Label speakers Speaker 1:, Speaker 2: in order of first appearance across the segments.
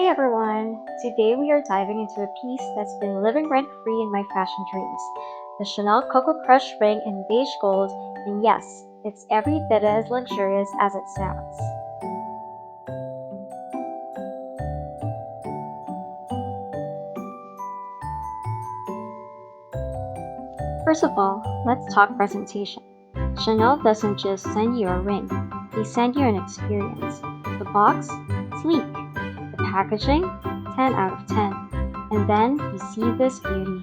Speaker 1: everyone! Today we are diving into a piece that's been living rent-free in my fashion dreams. The Chanel Coco Crush Ring in beige gold, and yes, it's every bit as luxurious as it sounds. First of all, let's talk presentation. Chanel doesn't just send you a ring, they send you an experience. The box? Sleek. The packaging? 10 out of 10. And then you see this beauty.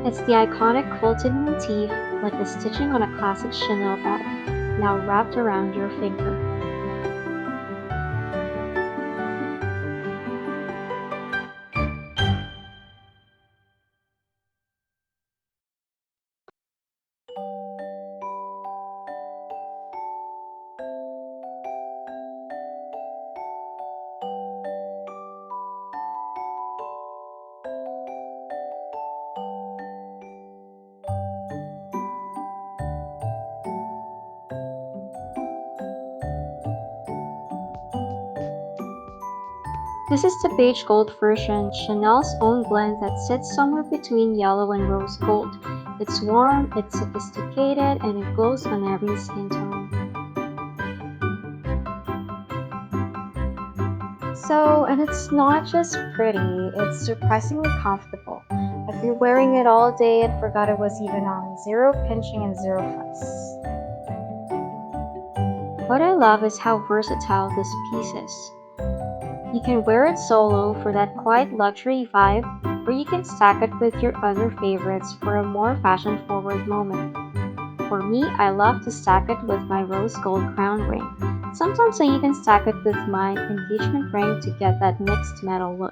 Speaker 1: It's the iconic quilted motif, like the stitching on a classic Chanel bag, now wrapped around your finger. This is the beige gold version, Chanel's own blend that sits somewhere between yellow and rose gold. It's warm, it's sophisticated, and it glows on every skin tone. And it's not just pretty, it's surprisingly comfortable. I've been wearing it all day and forgot it was even on. Zero pinching and zero fuss. What I love is how versatile this piece is. You can wear it solo for that quiet luxury vibe, or you can stack it with your other favorites for a more fashion-forward moment. For me, I love to stack it with my rose gold crown ring. Sometimes I even stack it with my engagement ring to get that mixed metal look.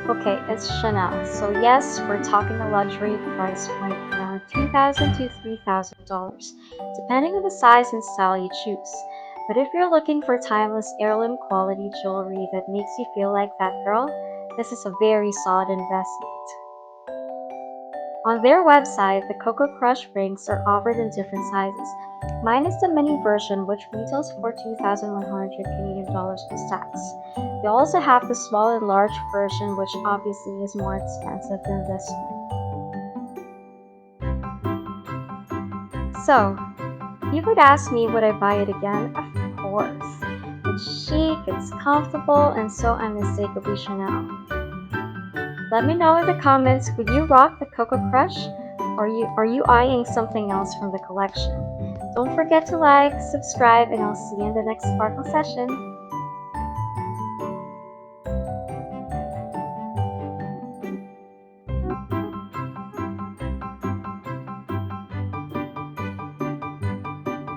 Speaker 1: Okay, it's Chanel. So yes, we're talking a luxury price point around $2,000 to $3,000, depending on the size and style you choose. But if you're looking for timeless heirloom quality jewelry that makes you feel like that girl, this is a very solid investment. On their website, the Coco Crush rings are offered in different sizes. Mine is the mini version, which retails for 2,100 Canadian dollars plus tax. They also have the small and large version, which obviously is more expensive than this one. So, you would ask me, would I buy it again? Of course. It's chic, it's comfortable, and so unmistakably Chanel. Let me know in the comments, would you rock the Coco Crush? Or are you eyeing something else from the collection? Don't forget to like, subscribe, and I'll see you in the next sparkle session.